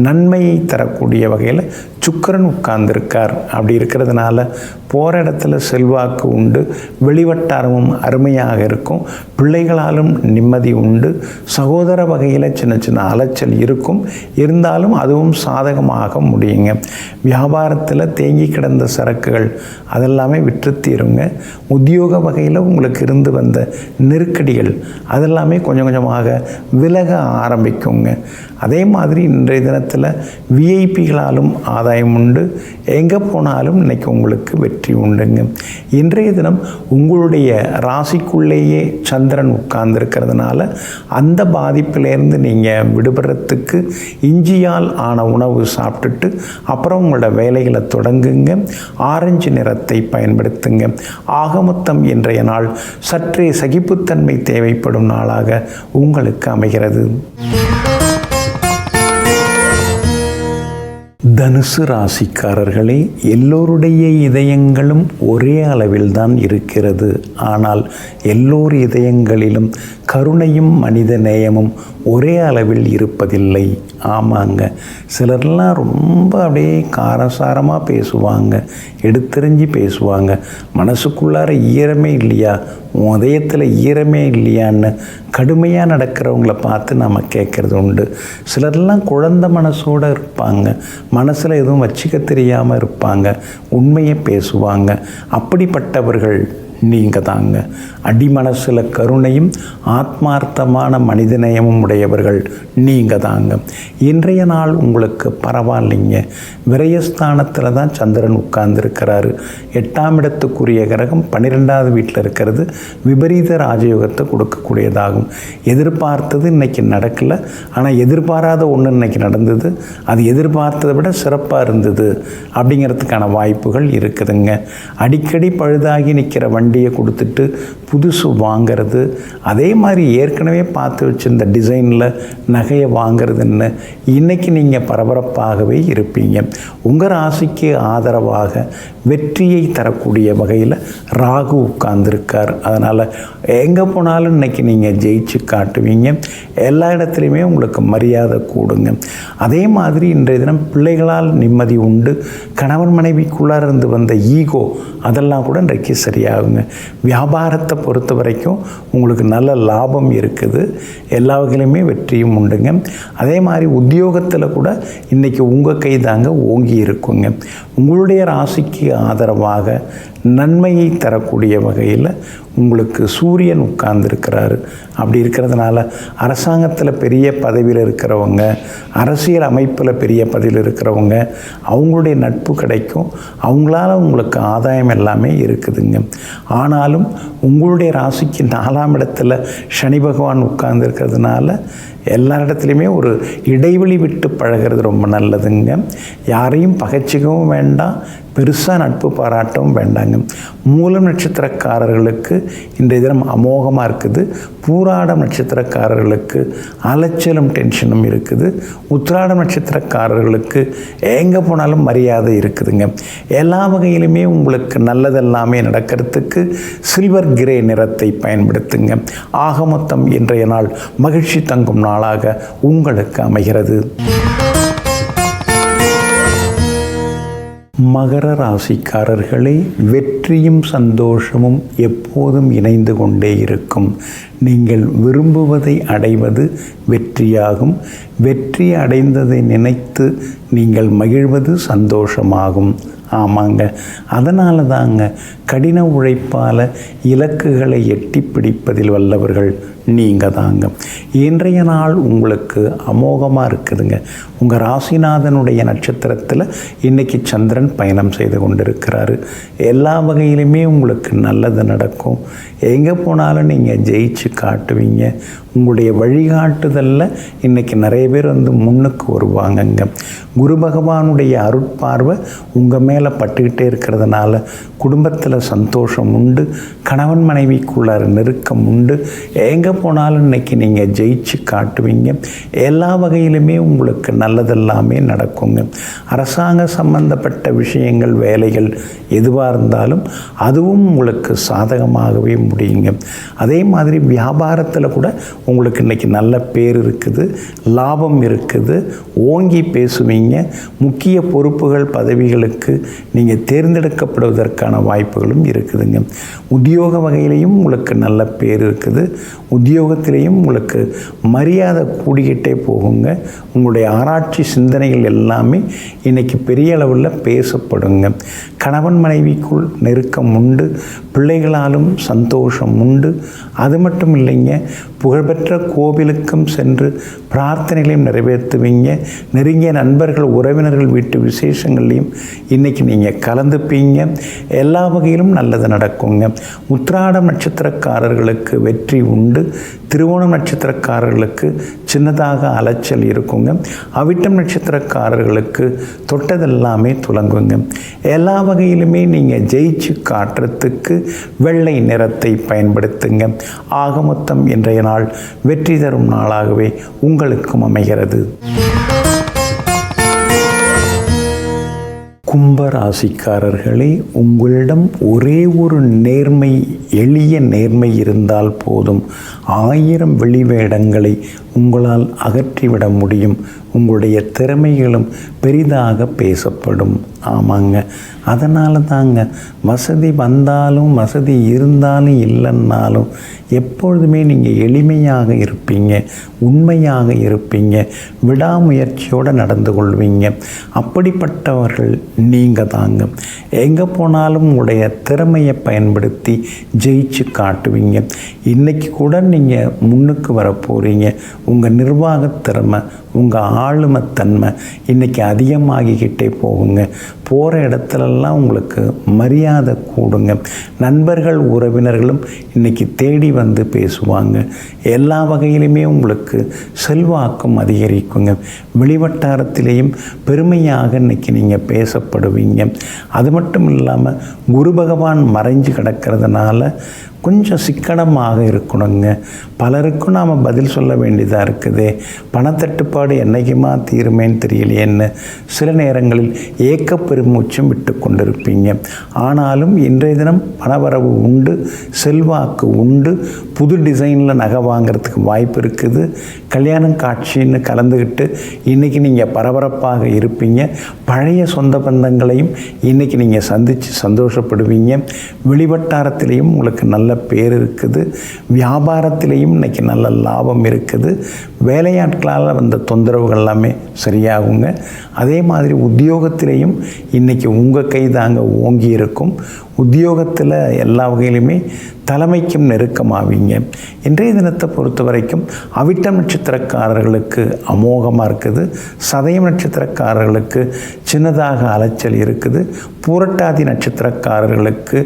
நன்மையை தரக்கூடிய வகையில் சுக்கிரன் உட்கார்ந்துருக்கார். அப்படி இருக்கிறதுனால போகிற இடத்துல செல்வாக்கு உண்டு. வெளிவட்டாரமும் அருமையாக இருக்கும். பிள்ளைகளாலும் நிம்மதி உண்டு. சகோதர வகையில் சின்ன சின்ன அலைச்சல் இருக்கும். இருந்தாலும் அதுவும் சாதகமாக முடியுங்க. வியாபாரத்தில் தேங்கி கிடந்த சரக்குகள் அதெல்லாமே விற்று தீருங்க. உத்தியோக வகையில் உங்களுக்கு இருந்து வந்த நெருக்கடிகள் அதெல்லாமே கொஞ்சம் கொஞ்சமாக விலக ஆரம்பிக்குங்க. அதே மாதிரி இன்றைய தினத்தில் விஐபிகளாலும் ஆதாயம் உண்டு. எங்கே போனாலும் இன்றைக்கி உங்களுக்கு வெற்றி உண்டுங்க. இன்றைய தினம் உங்களுடைய ராசிக்குள்ளேயே சந்திரன் உட்கார்ந்துருக்கிறதுனால அந்த பாதிப்பிலேருந்து நீங்கள் விடுபடுறதுக்கு இஞ்சியால் ஆன உணவு சாப்பிட்டுட்டு அப்புறம் உங்களோட வேலைகளை தொடங்குங்க. ஆரஞ்சு நிறத்தை பயன்படுத்துங்க. ஆக மொத்தம் இன்றைய நாள் சற்றே சகிப்புத்தன்மை தேவைப்படும் நாளாக உங்களுக்கு அமைகிறது. தனுசு ராசிக்காரர்களே, எல்லோருடைய இதயங்களும் ஒரே அளவில் தான் இருக்கிறது. ஆனால் எல்லோர் இதயங்களிலும் கருணையும் மனித நேயமும் ஒரே அளவில் இருப்பதில்லை. ஆமாங்க, சிலர்லாம் ரொம்ப அப்படியே காரசாரமாக பேசுவாங்க, எடுத்தெறிஞ்சு பேசுவாங்க. மனசுக்குள்ளார ஈரமே இல்லையா, உதயத்தில் ஈரமே இல்லையான்னு கடுமையாக நடக்கிறவங்கள பார்த்து நம்ம கேட்குறது உண்டு. சிலர்லாம் குழந்தை மனசோடு இருப்பாங்க, மனசில் எதுவும் வச்சுக்க தெரியாமல் இருப்பாங்க, உண்மையை பேசுவாங்க. அப்படிப்பட்டவர்கள் நீங்கள் தாங்க. அடிமனசில் கருணையும் ஆத்மார்த்தமான மனிதநேயமும் உடையவர்கள் நீங்கள் தாங்க. இன்றைய நாள் உங்களுக்கு பரவாயில்லைங்க. விரயஸ்தானத்தில் தான் சந்திரன் உட்கார்ந்துருக்கிறாரு. 8ஆம் இடத்துக்குரிய கிரகம் 12வது வீட்டில் இருக்கிறது விபரீத ராஜயோகத்தை கொடுக்கக்கூடியதாகும். எதிர்பார்த்தது இன்றைக்கி நடக்கலை, ஆனால் எதிர்பாராத ஒன்று இன்றைக்கி நடந்தது. அது எதிர்பார்த்ததை விட சிறப்பாக இருந்தது அப்படிங்கிறதுக்கான வாய்ப்புகள் இருக்குதுங்க. அடிக்கடி பழுதாகி நிற்கிற வண்டி வண்டியை கொடுத்துட்டு புதுசு வாங்கிறது, அதே மாதிரி ஏற்கனவே பார்த்து வச்சுருந்த டிசைனில் நகையை வாங்கிறதுன்னு இன்றைக்கி நீங்கள் பரபரப்பாகவே இருப்பீங்க. உங்கள் ராசிக்கு ஆதரவாக வெற்றியை தரக்கூடிய வகையில் ராகு உட்கார்ந்துருக்கார். அதனால் எங்கே போனாலும் இன்றைக்கி நீங்கள் ஜெயிச்சு காட்டுவீங்க. எல்லா இடத்துலையுமே உங்களுக்கு மரியாதை கூடுங்க. அதே மாதிரி இன்றைய தினம் பிள்ளைகளால் நிம்மதி உண்டு. கணவன் மனைவிக்குள்ளார இருந்து வந்த ஈகோ அதெல்லாம் கூட இன்றைக்கு சரியாகுங்க. வியாபாரத்தை பொறுத்த வரைக்கும் உங்களுக்கு நல்ல லாபம் இருக்குது. எல்லா வகையிலுமே வெற்றியும் உண்டுங்க. அதே மாதிரி உத்தியோகத்தில் கூட இன்றைக்கி உங்கள் கை தாங்க ஓங்கி இருக்குங்க. உங்களுடைய ராசிக்கு ஆதரவாக நன்மையை தரக்கூடிய வகையில் உங்களுக்கு சூரியன் உட்கார்ந்துருக்கிறாரு. அப்படி இருக்கிறதுனால அரசாங்கத்தில் பெரிய பதவியில் இருக்கிறவங்க, அரசியல் அமைப்பில் பெரிய பதவியில் இருக்கிறவங்க, அவங்களுடைய நட்பு கிடைக்கும். அவங்களால உங்களுக்கு ஆதாயம் எல்லாமே இருக்குதுங்க. ஆனாலும் உங்களுடைய ராசிக்கு 4ஆம் இடத்துல சனி பகவான் உட்கார்ந்துருக்கிறதுனால எல்லா இடத்துலையுமே ஒரு இடைவெளி விட்டு பழகிறது ரொம்ப நல்லதுங்க. யாரையும் பகைச்சிக்கவும் வேண்டாம், பெருசாக நட்பு பாராட்டவும் வேண்டாங்க. மூலம் நட்சத்திரக்காரர்களுக்கு இன்றைய தினம் அமோகமாக இருக்குது. பூராடம் நட்சத்திரக்காரர்களுக்கு அலைச்சலும் டென்ஷனும் இருக்குது. உத்திராடம் நட்சத்திரக்காரர்களுக்கு எங்கே போனாலும் மரியாதை இருக்குதுங்க. எல்லா வகையிலுமே உங்களுக்கு நல்லதெல்லாமே நடக்கிறதுக்கு சில்வர் கிரே நிறத்தை பயன்படுத்துங்க. ஆக மொத்தம் இன்றைய நாள் மகிழ்ச்சி தங்கும் நாளாக உங்களுக்கு அமைகிறது. மகர ராசிக்காரர்களே, வெற்றியும் சந்தோஷமும் எப்போதும் இணைந்து கொண்டே இருக்கும். நீங்கள் விரும்புவதை அடைவது வெற்றியாகும். வெற்றி அடைந்ததை நினைத்து நீங்கள் மகிழ்வது சந்தோஷமாகும். ஆமாங்க, அதனால தாங்க கடின உழைப்பால் இலக்குகளை எட்டி பிடிப்பதில் வல்லவர்கள் நீங்கள் தாங்க. இன்றைய நாள் உங்களுக்கு அமோகமாக இருக்குதுங்க. உங்கள் ராசிநாதனுடைய நட்சத்திரத்தில் இன்றைக்கி சந்திரன் பயணம் செய்து கொண்டிருக்கிறாரு. எல்லா வகையிலுமே உங்களுக்கு நல்லது நடக்கும். எங்கே போனாலும் நீங்கள் ஜெயிச்சு காட்டுவீங்க. உங்களுடைய வழிகாட்டுதலில் இன்றைக்கி நிறைய பேர் முன்னுக்கு வருவாங்கங்க. குரு பகவானுடைய அருட்பார்வை உங்கள் மேலே பட்டுக்கிட்டே இருக்கிறதுனால குடும்பத்தில் சந்தோஷம் உண்டு. கணவன் மனைவிக்குள்ளார நெருக்கம் உண்டு. எங்கே போனாலும் இன்றைக்கி நீங்கள் ஜெயிச்சு காட்டுவீங்க. எல்லா வகையிலுமே உங்களுக்கு நல்லதெல்லாமே நடக்குங்க. அரசாங்க சம்பந்தப்பட்ட விஷயங்கள், வேலைகள் எதுவாக இருந்தாலும் அதுவும் உங்களுக்கு சாதகமாகவே முடியுங்க. அதே மாதிரி வியாபாரத்தில் கூட உங்களுக்கு இன்றைக்கி நல்ல பேர் இருக்குது, லாபம் இருக்குது, ஓங்கி பேசுவீங்க. முக்கிய பொறுப்புகள், பதவிகளுக்கு நீங்கள் தேர்ந்தெடுக்கப்படுவதற்கான வாய்ப்புகளும் இருக்குதுங்க. உத்தியோக வகையிலையும் உங்களுக்கு நல்ல பேர் இருக்குது. உத்தியோகத்திலையும் உங்களுக்கு மரியாதை கூடிக்கிட்டே போகுங்க. உங்களுடைய ஆராய்ச்சி சிந்தனைகள் எல்லாமே இன்றைக்கி பெரிய அளவில் பேசப்படுங்க. கணவன் மனைவிக்குள் நெருக்கம் உண்டு. பிள்ளைகளாலும் சந்தோஷம் உண்டு. அது மட்டும் இல்லைங்க, புகழ்பெற்ற கோவிலுக்கும் சென்று பிரார்த்தனைகளையும் நிறைவேற்றுவீங்க. நெருங்கிய நண்பர்கள், உறவினர்கள் வீட்டு விசேஷங்கள்லையும் இன்றைக்கி நீங்கள் கலந்துப்பீங்க. எல்லா வகையிலும் நல்லது நடக்குங்க. உத்திராடம் நட்சத்திரக்காரர்களுக்கு வெற்றி உண்டு. திருவோணம் நட்சத்திரக்காரர்களுக்கு சின்னதாக அலைச்சல் இருக்குங்க. அவிட்டம் நட்சத்திரக்காரர்களுக்கு தொட்டதெல்லாமே துலங்குங்க. எல்லா வகையிலுமே நீங்கள் ஜெயிச்சு காட்டுறதுக்கு வெள்ளை நிறத்தை பயன்படுத்துங்க. ஆக மொத்தம் இன்றைய நாள் வெற்றி தரும் நாளாகவே உங்களுக்கும் அமைகிறது. கும்பராசிக்காரர்களே, உங்களிடம் ஒரே ஒரு நேர்மை, எளிய நேர்மை இருந்தால் போதும். 1000 வெளிவேடங்களை உங்களால் அகற்றிவிட முடியும். உங்களுடைய திறமைகளும் பெரிதாக பேசப்படும். ஆமாங்க, அதனால தாங்க வசதி வந்தாலும் வசதி இருந்தாலும் இல்லைன்னாலும் எப்பொழுதுமே நீங்கள் எளிமையாக இருப்பீங்க, உண்மையாக இருப்பீங்க, விடாமுயற்சியோடு நடந்து கொள்வீங்க. அப்படிப்பட்டவர்கள் நீங்கள் தாங்க. எங்கே போனாலும் உங்களுடைய திறமையை பயன்படுத்தி ஜெயிச்சு காட்டுவீங்க. இன்றைக்கி கூட நீங்கள் முன்னுக்கு வர போகிறீங்க. உங்கள் நிர்வாக திறமை, உங்கள் ஆளுமைத்தன்மை இன்றைக்கி அதிகமாகிக்கிட்டே போகுங்க. போகிற இடத்துலலாம் உங்களுக்கு மரியாதை கூடுங்க. நண்பர்கள் உறவினர்களும் இன்றைக்கி தேடி வந்து பேசுவாங்க. எல்லா வகையிலுமே உங்களுக்கு செல்வாக்கும் அதிகரிக்குங்க. வெளிவட்டாரத்திலேயும் பெருமையாக இன்றைக்கி நீங்கள் பேசப்படுவீங்க. அது மட்டும் இல்லாமல் குரு பகவான் மறைஞ்சு கிடக்கிறதுனால கொஞ்சம் சிக்கனமாக இருக்கணுங்க. பலருக்கும் நாம் பதில் சொல்ல வேண்டியதாக இருக்குது. பணத்தட்டுப்பாடு என்றைக்குமா தீருமேன்னு தெரியலையேன்னு சில நேரங்களில் ஏக்கப்பெருமூச்சும் விட்டு கொண்டிருப்பீங்க. ஆனாலும் இன்றைய தினம் பணவரவு உண்டு, செல்வாக்கு உண்டு. புது டிசைனில் நகை வாங்கிறதுக்கு வாய்ப்பு இருக்குது. கல்யாணம் காட்சின்னு கலந்துக்கிட்டு இன்றைக்கி நீங்கள் பரபரப்பாக இருப்பீங்க. பழைய சொந்த பந்தங்களையும் இன்றைக்கி நீங்கள் சந்தித்து சந்தோஷப்படுவீங்க. வெளிவட்டாரத்திலையும் உங்களுக்கு நல்ல பேர் இருக்குது. வியாபாரத்திலையும் இன்றைக்கி நல்ல லாபம் இருக்குது. வேலையாட்களால் வந்த தொந்தரவுகள் எல்லாமே சரியாகுங்க. அதே மாதிரி உத்தியோகத்திலையும் இன்றைக்கி உங்கள் கை தாங்க ஓங்கி இருக்கும். உத்தியோகத்தில் எல்லா வகையிலுமே தலைமைக்கும் நெருக்கமாவீங்க. இன்றைய தினத்தை பொறுத்த வரைக்கும் அவிட்டம் நட்சத்திரக்காரர்களுக்கு அமோகமாக இருக்குது. சதயம் நட்சத்திரக்காரர்களுக்கு சின்னதாக அலைச்சல் இருக்குது. பூரட்டாதி நட்சத்திரக்காரர்களுக்கு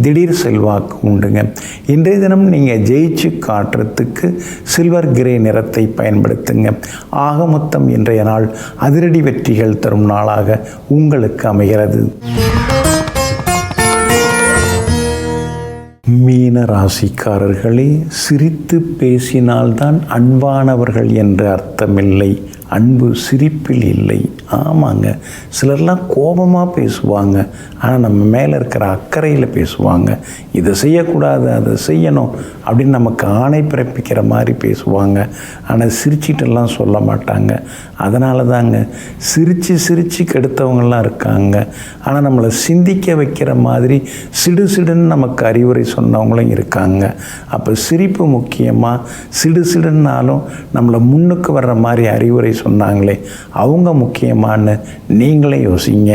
திடீர் செல்வாக்கு உண்டுங்க. இன்றைய தினம் நீங்கள் ஜெயிச்சு காட்டுறதுக்கு சில்வர் கிரே நிறத்தை பயன்படுத்துங்க. ஆக மொத்தம் இன்றைய நாள் அதிரடி வெற்றிகள் தரும் நாளாக உங்களுக்கு அமைகிறது. மீன ராசிக்காரர்களே, சிரித்து பேசினால்தான் அன்பானவர்கள் என்று அர்த்தமில்லை. அன்பு சிரிப்பில் இல்லை. ஆமாங்க, சிலர்லாம் கோபமாக பேசுவாங்க. ஆனால் நம்ம மேலே இருக்கிற அக்கறையில் பேசுவாங்க. இதை செய்யக்கூடாது, அதை செய்யணும் அப்படின்னு நமக்கு ஆணை பிறப்பிக்கிற மாதிரி பேசுவாங்க. ஆனால் சிரிச்சிட்டெல்லாம் சொல்ல மாட்டாங்க. அதனால தாங்க சிரித்து கெடுத்தவங்களாம் இருக்காங்க. ஆனால் நம்மளை சிந்திக்க வைக்கிற மாதிரி சிடுன்னு நமக்கு அறிவுரை சொன்னவங்களும் இருக்காங்க. அப்போ சிரிப்பு முக்கியமாக, சிடுன்னாலும் நம்மளை முன்னுக்கு வர்ற மாதிரி அறிவுரை சொன்னாங்களே அவங்க முக்கியமானு நீங்களே யோசிங்க.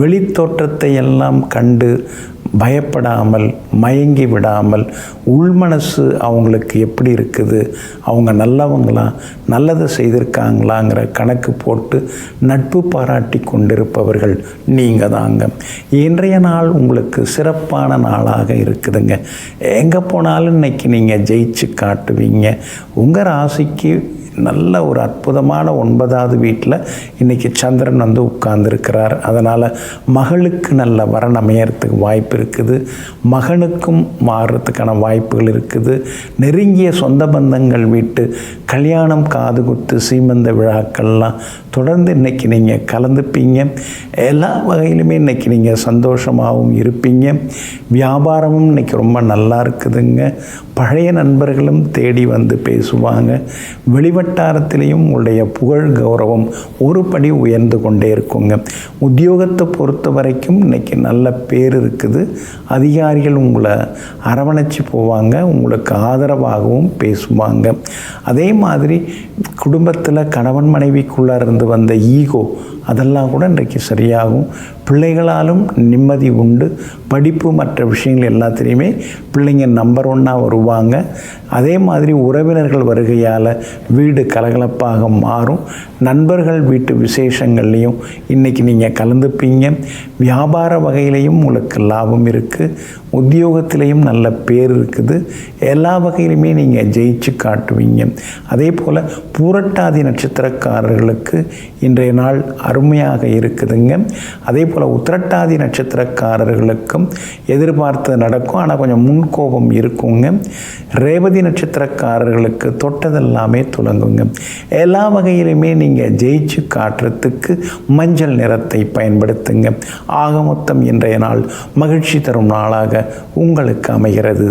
வெளித்தோற்றத்தை எல்லாம் கண்டு பயப்படாமல், மயங்கி விடாமல், உள்மனசு அவங்களுக்கு எப்படி இருக்குது, அவங்க நல்லவங்களா, நல்லதை செய்திருக்காங்களாங்கிற கணக்கு போட்டு நட்பு பாராட்டி கொண்டிருப்பவர்கள் நீங்கள் தாங்க. இன்றைய நாள் உங்களுக்கு சிறப்பான நாளாக இருக்குதுங்க. எங்கே போனாலும் இன்றைக்கி நீங்கள் ஜெயிச்சு காட்டுவீங்க. உங்கள் ராசிக்கு நல்ல ஒரு அற்புதமான 9வது வீட்டில் இன்றைக்கி சந்திரன் வந்து உட்கார்ந்துருக்கிறார். அதனால் மகளுக்கு நல்ல வரன் அமையறதுக்கு வாய்ப்பு இருக்குது. மகனுக்கும் மாறுறதுக்கான வாய்ப்புகள் இருக்குது. நெருங்கிய சொந்த பந்தங்கள் வீட்டு கல்யாணம், காதுகுத்து, சீமந்த விழாக்கள்லாம் தொடர்ந்து இன்றைக்கி நீங்கள் கலந்துப்பீங்க. எல்லா வகையிலுமே இன்றைக்கி நீங்கள் சந்தோஷமாகவும் இருப்பீங்க. வியாபாரமும் இன்றைக்கி ரொம்ப நல்லா இருக்குதுங்க. பழைய நண்பர்களும் தேடி வந்து பேசுவாங்க. வெளிவட்டாரத்திலையும் உங்களுடைய புகழ் கௌரவம் ஒரு படி உயர்ந்து கொண்டே இருக்குங்க. உத்தியோகத்தை பொறுத்த வரைக்கும் இன்றைக்கி நல்ல பேர் இருக்குது. அதிகாரிகள் உங்களை அரவணைச்சி போவாங்க. உங்களுக்கு ஆதரவாகவும் பேசுவாங்க. அதே மாதிரி குடும்பத்தில் கணவன் மனைவிக்குள்ளே இருந்து வந்த ஈகோ அதெல்லாம் கூட இன்றைக்கு சரியாகும். பிள்ளைகளாலும் நிம்மதி உண்டு. படிப்பு மற்ற விஷயங்கள் எல்லாத்துலேயுமே பிள்ளைங்க நம்பர் 1 வருவாங்க. அதே மாதிரி உறவினர்கள் வருகையால் வீடு கலகலப்பாக மாறும். நண்பர்கள் வீட்டு விசேஷங்கள்லேயும் இன்றைக்கி நீங்கள் கலந்துப்பீங்க. வியாபார வகையிலையும் உங்களுக்கு லாபம் இருக்குது. உத்தியோகத்திலையும் நல்ல பேர் இருக்குது. எல்லா வகையிலுமே நீங்கள் ஜெயிச்சு காட்டுவீங்க. அதே போல் பூரட்டாதி நட்சத்திரக்காரர்களுக்கு இன்றைய நாள் அருமையாக இருக்குதுங்க. அதே போல் உத்திரட்டாதி நட்சத்திரக்காரர்களுக்கும் எதிர்பார்த்தது நடக்கும். ஆனால் கொஞ்சம் முன்கோபம் இருக்குங்க. ரேவதி நட்சத்திரக்காரர்களுக்கு தொட்டதெல்லாமே துலங்குங்க. எல்லா வகையிலுமே நீங்கள் ஜெயிச்சு காட்டுறதுக்கு மஞ்சள் நிறத்தை பயன்படுத்துங்க. ஆக மொத்தம் இன்றைய நாள் மகிழ்ச்சி தரும் நாளாக உங்களுக்கு அமைகிறது.